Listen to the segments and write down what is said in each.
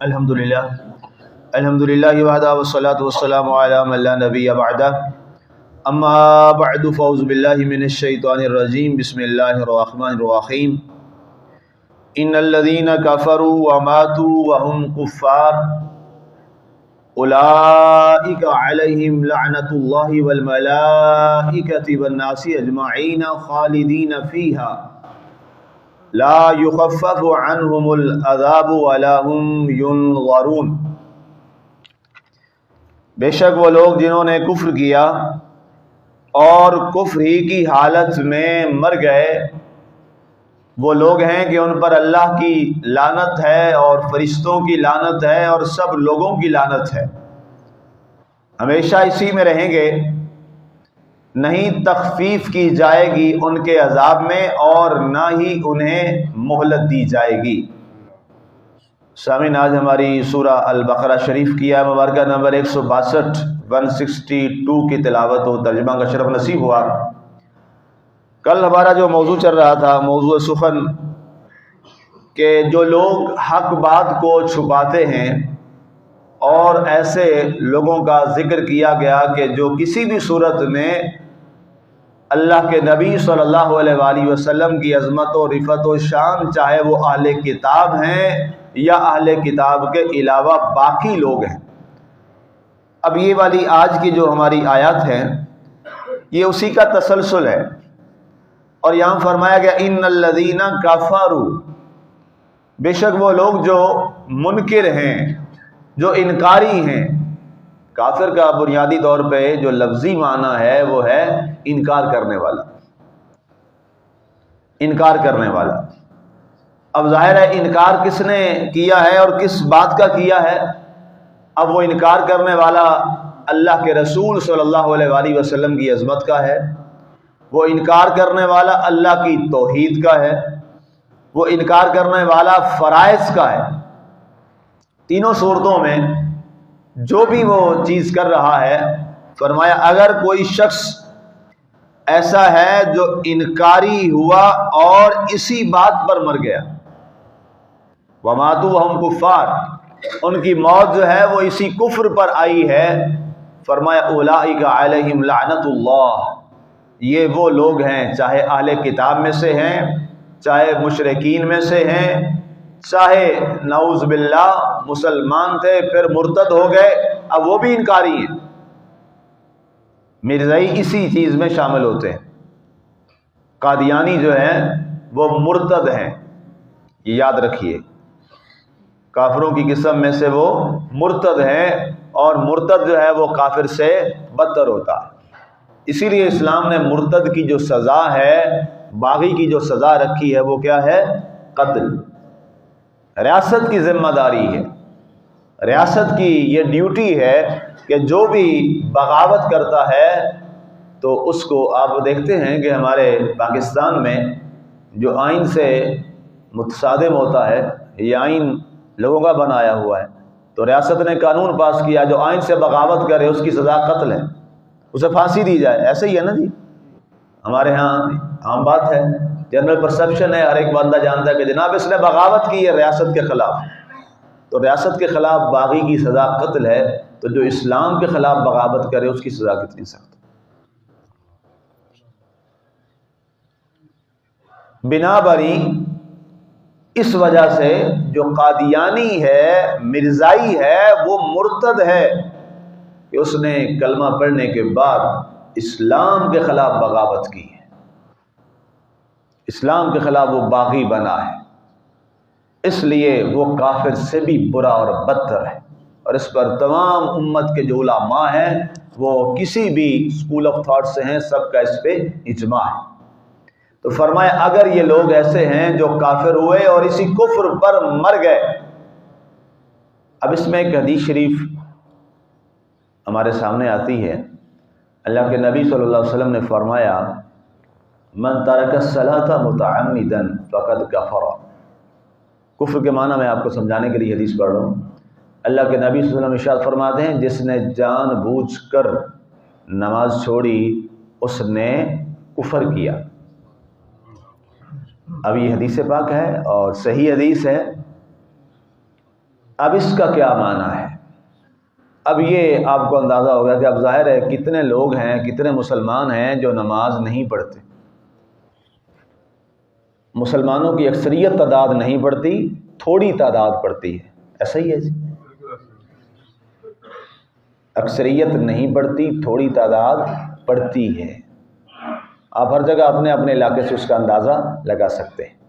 الحمدللہ وحدہ والصلاة والسلام علی من لا نبی بعدہ اما بعد فاعوذ باللہ من الشیطان الرجیم بسم اللہ الرحمن الرحیم ان الذین کفروا وماتوا وهم کفار اولئک علیہم لعنۃ اللہ والملائکۃ والناس اجمعین خالدین فیہا لا یخفف عنہم العذاب ولا هم ینظرون۔ بے شک وہ لوگ جنہوں نے کفر کیا اور کفر ہی کی حالت میں مر گئے، وہ لوگ ہیں کہ ان پر اللہ کی لعنت ہے اور فرشتوں کی لعنت ہے اور سب لوگوں کی لعنت ہے، ہمیشہ اسی میں رہیں گے، نہیں تخفیف کی جائے گی ان کے عذاب میں اور نہ ہی انہیں مہلت دی جائے گی۔ سامعین، آج ہماری سورہ البقرہ شریف کی آیت مبارکہ نمبر 162 کی تلاوت و ترجمہ کا شرف نصیب ہوا۔ کل ہمارا جو موضوع چل رہا تھا، موضوع سخن، کہ جو لوگ حق بات کو چھپاتے ہیں، اور ایسے لوگوں کا ذکر کیا گیا کہ جو کسی بھی صورت میں اللہ کے نبی صلی اللہ علیہ وآلہ وسلم کی عظمت و رفعت و شان، چاہے وہ اہل کتاب ہیں یا اہل کتاب کے علاوہ باقی لوگ ہیں۔ اب یہ والی آج کی جو ہماری آیات ہے، یہ اسی کا تسلسل ہے، اور یہاں فرمایا گیا ان الذین کفروا، بے شک وہ لوگ جو منکر ہیں، جو انکاری ہیں۔ کافر کا بنیادی طور پہ جو لفظی معنی ہے وہ ہے انکار کرنے والا، انکار کرنے والا۔ اب ظاہر ہے انکار کس نے کیا ہے اور کس بات کا کیا ہے؟ اب وہ انکار کرنے والا اللہ کے رسول صلی اللہ علیہ وآلہ وسلم کی عظمت کا ہے، وہ انکار کرنے والا اللہ کی توحید کا ہے، وہ انکار کرنے والا فرائض کا ہے۔ تینوں صورتوں میں جو بھی وہ چیز کر رہا ہے، فرمایا اگر کوئی شخص ایسا ہے جو انکاری ہوا اور اسی بات پر مر گیا، وَمَاتُوا وَهُمْ كُفَّارٌ، ان کی موت جو ہے وہ اسی کفر پر آئی ہے، فرمایا اولئک علیہم لعنت اللہ، یہ وہ لوگ ہیں، چاہے اہل کتاب میں سے ہیں، چاہے مشرکین میں سے ہیں، چاہے نعوذ باللہ مسلمان تھے پھر مرتد ہو گئے، اب وہ بھی انکاری ہیں۔ مرزائی اسی چیز میں شامل ہوتے ہیں۔ قادیانی جو ہیں وہ مرتد ہیں، یہ یاد رکھیے، کافروں کی قسم میں سے وہ مرتد ہیں، اور مرتد جو ہے وہ کافر سے بدتر ہوتا ہے۔ اسی لیے اسلام نے مرتد کی جو سزا ہے، باغی کی جو سزا رکھی ہے، وہ کیا ہے؟ قتل۔ ریاست کی ذمہ داری ہے، ریاست کی یہ ڈیوٹی ہے کہ جو بھی بغاوت کرتا ہے تو اس کو، آپ دیکھتے ہیں کہ ہمارے پاکستان میں جو آئین سے متصادم ہوتا ہے، یہ آئین لوگوں کا بنایا ہوا ہے، تو ریاست نے قانون پاس کیا جو آئین سے بغاوت کرے اس کی سزا قتل ہے، اسے پھانسی دی جائے۔ ایسے ہی ہے نا جی، ہمارے ہاں عام بات ہے، جنرل پرسپشن ہے، ہر ایک بندہ جانتا ہے کہ جناب اس نے بغاوت کی ہے ریاست کے خلاف، تو ریاست کے خلاف باغی کی سزا قتل ہے، تو جو اسلام کے خلاف بغاوت کرے اس کی سزا کتنی سخت ہے۔ بنا بری اس وجہ سے جو قادیانی ہے، مرزائی ہے، وہ مرتد ہے کہ اس نے کلمہ پڑھنے کے بعد اسلام کے خلاف بغاوت کی ہے، اسلام کے خلاف وہ باغی بنا ہے، اس لیے وہ کافر سے بھی برا اور بدتر ہے، اور اس پر تمام امت کے جو علماء ہیں وہ کسی بھی اسکول آف تھاٹ سے ہیں، سب کا اس پہ اجماع ہے۔ تو فرمایا اگر یہ لوگ ایسے ہیں جو کافر ہوئے اور اسی کفر پر مر گئے۔ اب اس میں ایک حدیث شریف ہمارے سامنے آتی ہے، اللہ کے نبی صلی اللہ علیہ وسلم نے فرمایا من ترک الصلاۃ متعمدا فقد کفر۔ کفر کے معنی میں آپ کو سمجھانے کے لیے حدیث پڑھ رہا ہوں۔ اللہ کے نبی صلی اللہ علیہ وسلم ارشاد فرماتے ہیں جس نے جان بوجھ کر نماز چھوڑی اس نے کفر کیا۔ اب یہ حدیث پاک ہے اور صحیح حدیث ہے، اب اس کا کیا معنی ہے؟ اب یہ آپ کو اندازہ ہوگا کہ اب ظاہر ہے کتنے لوگ ہیں، کتنے مسلمان ہیں جو نماز نہیں پڑھتے۔ مسلمانوں کی اکثریت تعداد نہیں پڑھتی، تھوڑی تعداد پڑھتی ہے، ایسا ہی ہے جی؟ اکثریت نہیں پڑھتی، تھوڑی تعداد پڑھتی ہے۔ آپ ہر جگہ اپنے اپنے علاقے سے اس کا اندازہ لگا سکتے ہیں۔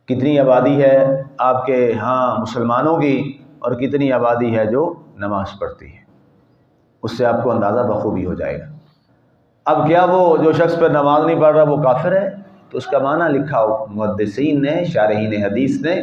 کتنی آبادی ہے آپ کے ہاں مسلمانوں کی، اور کتنی آبادی ہے جو نماز پڑھتی ہے، اس سے آپ کو اندازہ بخوبی ہو جائے گا۔ اب کیا وہ جو شخص پر نماز نہیں پڑھ رہا وہ کافر ہے؟ تو اس کا معنی لکھا ہو محدثین نے، شارحین حدیث نے،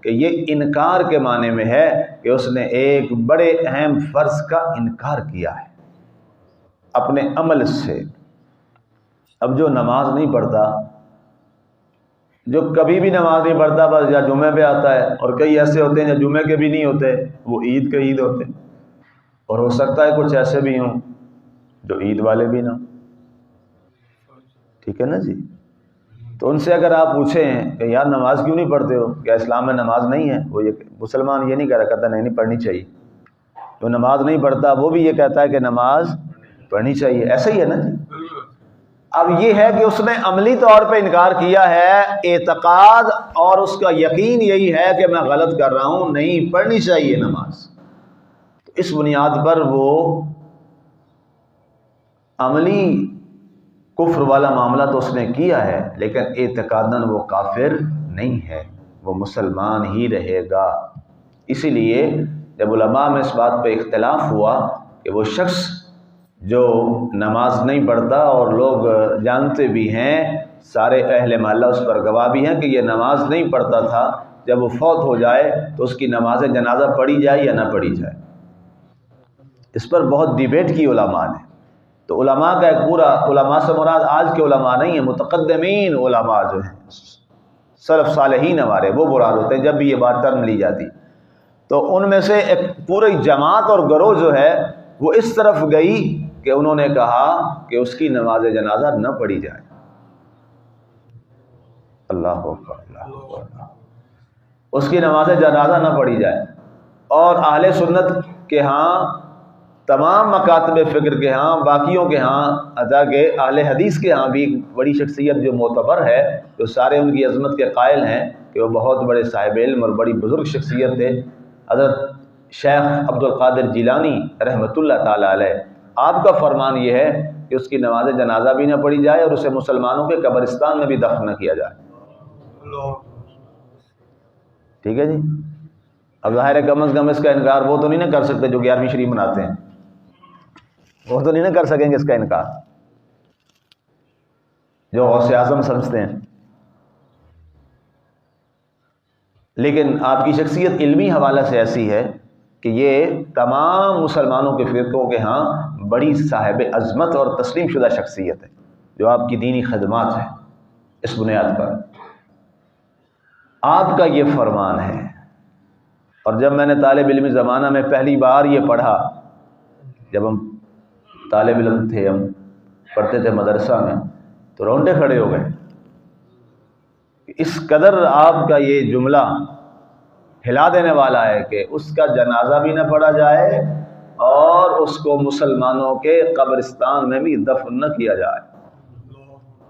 کہ یہ انکار کے معنی میں ہے کہ اس نے ایک بڑے اہم فرض کا انکار کیا ہے اپنے عمل سے۔ اب جو نماز نہیں پڑھتا، جو کبھی بھی نماز نہیں پڑھتا، بس یا جمعے پہ آتا ہے، اور کئی ایسے ہوتے ہیں جو جمعے کے بھی نہیں ہوتے، وہ عید کے عید ہوتے ہیں، اور ہو سکتا ہے کچھ ایسے بھی ہوں جو عید والے بھی نہ ہوں، ٹھیک ہے نا جی؟ تو ان سے اگر آپ پوچھیں کہ یار نماز کیوں نہیں پڑھتے ہو، کیا اسلام میں نماز نہیں ہے؟ وہ یہ مسلمان یہ نہیں کہہ رہا، کہتا نہیں پڑھنی چاہیے۔ جو نماز نہیں پڑھتا وہ بھی یہ کہتا ہے کہ نماز پڑھنی چاہیے، ایسا ہی ہے نا جی؟ اب یہ ہے کہ اس نے عملی طور پہ انکار کیا ہے، اعتقاد اور اس کا یقین یہی ہے کہ میں غلط کر رہا ہوں، نہیں پڑھنی چاہیے نماز۔ اس بنیاد پر وہ عملی کفر والا معاملہ تو اس نے کیا ہے، لیکن اعتقاداً وہ کافر نہیں ہے، وہ مسلمان ہی رہے گا۔ اسی لیے جب علماء میں اس بات پہ اختلاف ہوا کہ وہ شخص جو نماز نہیں پڑھتا، اور لوگ جانتے بھی ہیں، سارے اہل محلہ اس پر گواہ بھی ہیں کہ یہ نماز نہیں پڑھتا تھا، جب وہ فوت ہو جائے تو اس کی نماز جنازہ پڑھی جائے یا نہ پڑھی جائے، اس پر بہت ڈیبیٹ کی علماء نے۔ تو علماء کا ایک پورا، علماء سے مراد آج کے علماء نہیں ہیں، متقدمین علماء جو ہیں، سلف صالحین ہمارے، وہ مراد ہوتے ہیں جب بھی یہ بات ٹرم لی جاتی۔ تو ان میں سے ایک پوری جماعت اور گروہ جو ہے وہ اس طرف گئی کہ انہوں نے کہا کہ اس کی نماز جنازہ نہ پڑھی جائے۔ اللہ اکبر، اللہ اکبر، اس کی نماز جنازہ نہ پڑھی جائے۔ اور اہل سنت کے ہاں، تمام مکاتب فکر کے ہاں، باقیوں کے ہاں، ادا کہ اہل حدیث کے ہاں بھی بڑی شخصیت جو معتبر ہے، جو سارے ان کی عظمت کے قائل ہیں کہ وہ بہت بڑے صاحب علم اور بڑی بزرگ شخصیت تھے، حضرت شیخ عبد القادر جیلانی رحمۃ اللہ تعالی علیہ۔ آپ کا فرمان یہ ہے کہ اس کی نماز جنازہ بھی نہ پڑھی جائے اور اسے مسلمانوں کے قبرستان میں بھی دفن نہ کیا جائے، ٹھیک ہے جی؟ اب ظاہر ہے کم از کم اس کا انکار وہ تو نہیں نہ کر سکتے جو 11ویں شریف مناتے ہیں، وہ تو نہیں نہ کر سکیں گے اس کا انکار، جو غوث اعظم سمجھتے ہیں۔ لیکن آپ کی شخصیت علمی حوالہ سے ایسی ہے کہ یہ تمام مسلمانوں کے فرقوں کے ہاں بڑی صاحب عظمت اور تسلیم شدہ شخصیت ہے، جو آپ کی دینی خدمات ہے۔ اس بنیاد پر آپ کا یہ فرمان ہے، اور جب میں نے طالب علمی زمانہ میں پہلی بار یہ پڑھا، جب ہم طالب علم تھے، ہم پڑھتے تھے مدرسہ میں، تو رونڈے کھڑے ہو گئے۔ اس قدر آپ کا یہ جملہ ہلا دینے والا ہے کہ اس کا جنازہ بھی نہ پڑھا جائے اور اس کو مسلمانوں کے قبرستان میں بھی دفن نہ کیا جائے،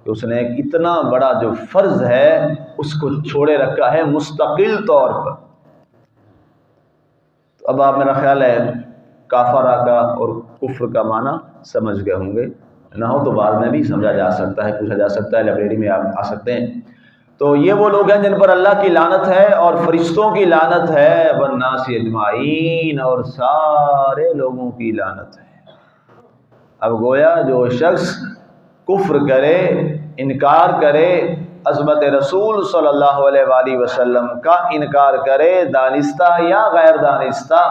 کہ اس نے ایک اتنا بڑا جو فرض ہے اس کو چھوڑے رکھا ہے مستقل طور پر۔ تو اب آپ میرا خیال ہے کافرہ کا اور کفر کا معنی سمجھ گئے ہوں گے، نہ ہو تو بعد میں بھی سمجھا جا سکتا ہے، پوچھا جا سکتا ہے، لائبریری میں آپ آ سکتے ہیں۔ تو یہ وہ لوگ ہیں جن پر اللہ کی لعنت ہے اور فرشتوں کی لعنت ہے، والناس اجمعین، اور سارے لوگوں کی لعنت ہے۔ اب گویا جو شخص کفر کرے، انکار کرے، عظمت رسول صلی اللہ علیہ وآلہ وسلم کا انکار کرے، دانستہ یا غیر دانستہ،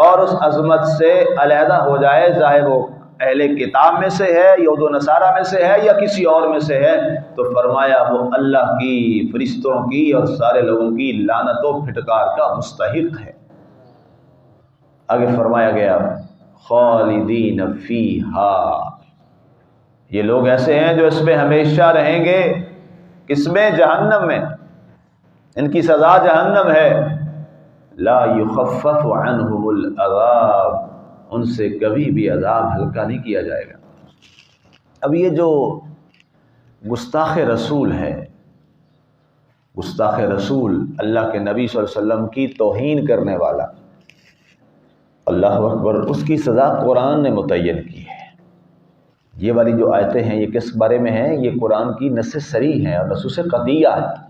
اور اس عظمت سے علیحدہ ہو جائے، چاہے وہ اہل کتاب میں سے ہے، یہود و نصارہ میں سے ہے، یا کسی اور میں سے ہے، تو فرمایا وہ اللہ کی، فرشتوں کی اور سارے لوگوں کی لعنت و پھٹکار کا مستحق ہے۔ آگے فرمایا گیا خالدین فیہا، یہ لوگ ایسے ہیں جو اس میں ہمیشہ رہیں گے۔ کس میں؟ جہنم میں۔ ان کی سزا جہنم ہے، لا یخفف عنہم العذاب، ان سے کبھی بھی عذاب ہلکا نہیں کیا جائے گا۔ اب یہ جو گستاخ رسول ہے، گستاخ رسول، اللہ کے نبی صلی اللہ علیہ وسلم کی توہین کرنے والا، اللہ اکبر، اس کی سزا قرآن نے متعین کی ہے۔ یہ والی جو آیتیں ہیں یہ کس بارے میں ہیں؟ یہ قرآن کی نص صریح ہیں اور نصوص قطعیہ ہیں،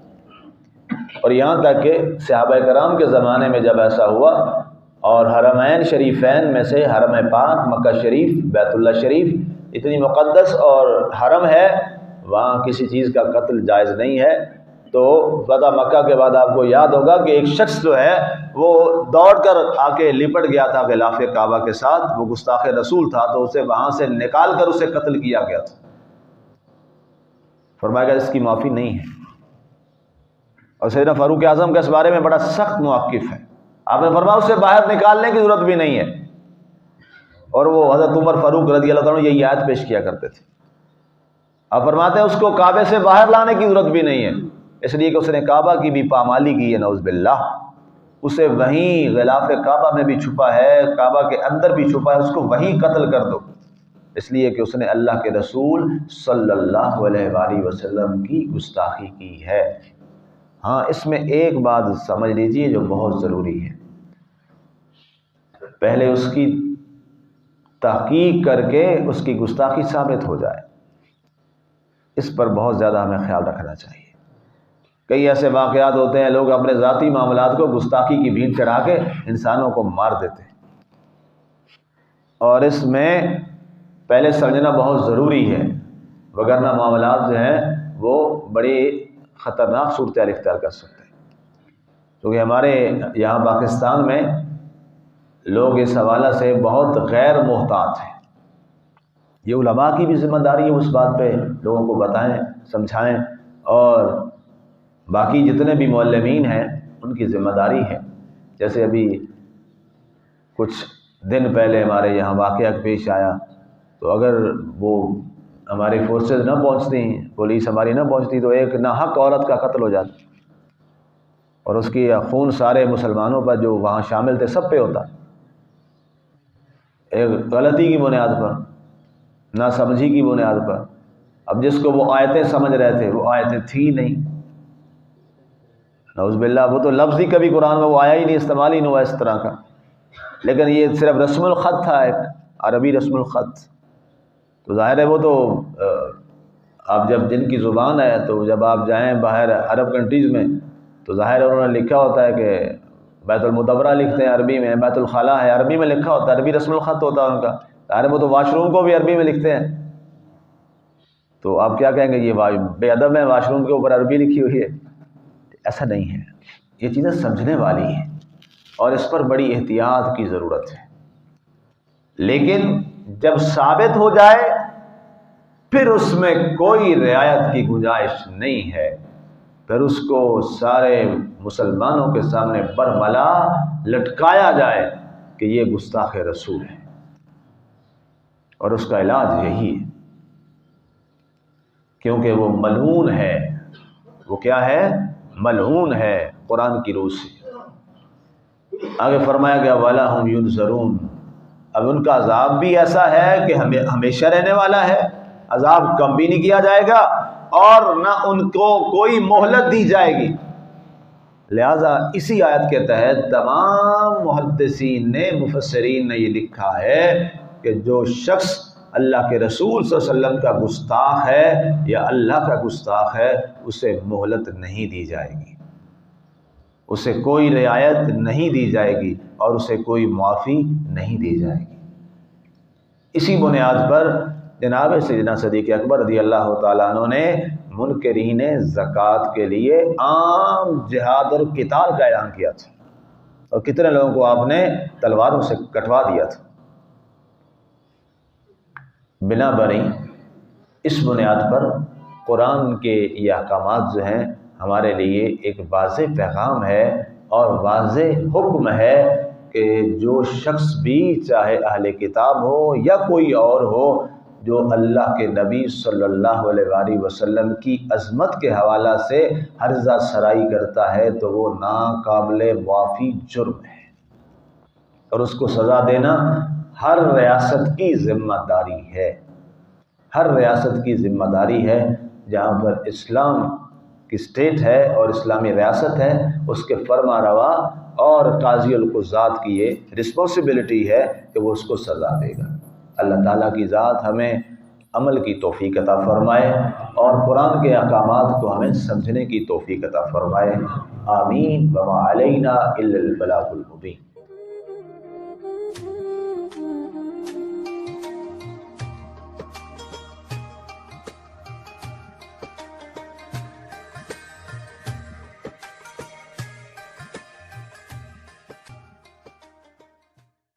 اور یہاں تک کہ صحابہ کرام کے زمانے میں جب ایسا ہوا اور حرمین شریفین میں سے حرم پاک مکہ شریف، بیت اللہ شریف اتنی مقدس اور حرم ہے، وہاں کسی چیز کا قتل جائز نہیں ہے، تو فتح مکہ کے بعد آپ کو یاد ہوگا کہ ایک شخص جو ہے وہ دوڑ کر آ کے لپٹ گیا تھا غلاف کعبہ کے ساتھ، وہ گستاخ رسول تھا، تو اسے وہاں سے نکال کر اسے قتل کیا گیا تھا۔ فرمایا گیا اس کی معافی نہیں ہے، اور سیدنا فاروق اعظم کا اس بارے میں بڑا سخت موقف ہے، آپ نے فرمایا اسے باہر نکالنے کی ضرورت بھی نہیں ہے، اور وہ حضرت عمر فاروق رضی اللہ عنہ یہی آیت پیش کیا کرتے تھے۔ آپ فرماتے ہیں اس کو کعبے سے باہر لانے کی ضرورت بھی نہیں ہے، اس لیے کہ اس نے کعبہ کی بھی پامالی کی ہے، نعوذ باللہ، اسے وہیں غلاف کعبہ میں بھی چھپا ہے، کعبہ کے اندر بھی چھپا ہے، اس کو وہیں قتل کر دو، اس لیے کہ اس نے اللہ کے رسول صلی اللہ علیہ وآلہ وسلم کی گستاخی کی ہے۔ ہاں، اس میں ایک بات سمجھ لیجئے جو بہت ضروری ہے، پہلے اس کی تحقیق کر کے اس کی گستاخی ثابت ہو جائے، اس پر بہت زیادہ ہمیں خیال رکھنا چاہیے۔ کئی ایسے واقعات ہوتے ہیں، لوگ اپنے ذاتی معاملات کو گستاخی کی بھینٹ چڑھا کے انسانوں کو مار دیتے ہیں، اور اس میں پہلے سمجھنا بہت ضروری ہے، وگرنہ معاملات جو ہیں وہ بڑی خطرناک صورتحال اختیار کر سکتے ہیں۔ کیونکہ ہمارے یہاں پاکستان میں لوگ اس حوالے سے بہت غیر محتاط ہیں، یہ علماء کی بھی ذمہ داری ہے اس بات پہ لوگوں کو بتائیں، سمجھائیں، اور باقی جتنے بھی معلمین ہیں ان کی ذمہ داری ہے۔ جیسے ابھی کچھ دن پہلے ہمارے یہاں واقعہ پیش آیا، تو اگر وہ ہماری فورسز نہ پہنچتی، پولیس ہماری نہ پہنچتی، تو ایک ناحق عورت کا قتل ہو جاتا، اور اس کی خون سارے مسلمانوں پر جو وہاں شامل تھے سب پہ ہوتا، ایک غلطی کی بنیاد پر، نہ سمجھی کی بنیاد پر۔ اب جس کو وہ آیتیں سمجھ رہے تھے وہ آیتیں تھی نہیں، نعوذ باللہ، وہ تو لفظ ہی کبھی قرآن میں وہ آیا ہی نہیں، استعمال ہی نہیں ہوا اس طرح کا، لیکن یہ صرف رسم الخط تھا، ایک عربی رسم الخط، تو ظاہر ہے وہ تو آپ جب جن کی زبان ہے، تو جب آپ جائیں باہر عرب کنٹریز میں تو ظاہر ہے انہوں نے لکھا ہوتا ہے کہ بیت المدورہ لکھتے ہیں عربی میں، بیت الخلاء ہے عربی میں لکھا ہوتا ہے، عربی رسم الخط ہوتا ہے ان کا، ظاہر ہے وہ تو واش روم کو بھی عربی میں لکھتے ہیں، تو آپ کیا کہیں گے یہ بے ادب ہے، واش روم کے اوپر عربی لکھی ہوئی ہے؟ ایسا نہیں ہے، یہ چیزیں سمجھنے والی ہیں اور اس پر بڑی احتیاط کی ضرورت ہے، لیکن جب ثابت ہو جائے پھر اس میں کوئی رعایت کی گنجائش نہیں ہے، پھر اس کو سارے مسلمانوں کے سامنے برملا لٹکایا جائے کہ یہ گستاخ رسول ہے، اور اس کا علاج یہی ہے، کیونکہ وہ ملعون ہے۔ وہ کیا ہے؟ ملعون ہے قرآن کی روح سے۔ آگے فرمایا گیا وَلَا هُمْ يُنظَرُونَ، اب ان کا عذاب بھی ایسا ہے کہ ہمیشہ رہنے والا ہے، عذاب کم بھی نہیں کیا جائے گا اور نہ ان کو کوئی مہلت دی جائے گی۔ لہذا اسی آیت کے تحت تمام محدثین نے، مفسرین نے یہ لکھا ہے کہ جو شخص اللہ کے رسول صلی اللہ علیہ وسلم کا گستاخ ہے یا اللہ کا گستاخ ہے، اسے مہلت نہیں دی جائے گی، اسے کوئی رعایت نہیں دی جائے گی اور اسے کوئی معافی نہیں دی جائے گی۔ اسی بنیاد پر جناب سیدنا صدیق اکبر رضی اللہ تعالیٰ عنہ نے منکرین زکوٰۃ کے لیے عام جہاد اور قتال کا اعلان کیا تھا، اور کتنے لوگوں کو آپ نے تلواروں سے کٹوا دیا تھا۔ بنا بری اس بنیاد پر قرآن کے یہ احکامات جو ہیں ہمارے لیے ایک واضح پیغام ہے اور واضح حکم ہے کہ جو شخص بھی، چاہے اہل کتاب ہو یا کوئی اور ہو، جو اللہ کے نبی صلی اللہ علیہ وآلہ وسلم کی عظمت کے حوالہ سے ہرزہ سرائی کرتا ہے تو وہ ناقابل معافی جرم ہے، اور اس کو سزا دینا ہر ریاست کی ذمہ داری ہے، ہر ریاست کی ذمہ داری ہے۔ جہاں پر اسلام کی اسٹیٹ ہے اور اسلامی ریاست ہے، اس کے فرما روا اور قاضی القضات کی یہ رسپانسبلٹی ہے کہ وہ اس کو سزا دے گا۔ اللہ تعالیٰ کی ذات ہمیں عمل کی توفیق عطا فرمائے اور قرآن کے احکامات کو ہمیں سمجھنے کی توفیق عطا فرمائے۔ آمین۔ وما علینا الا البلاغ المبین۔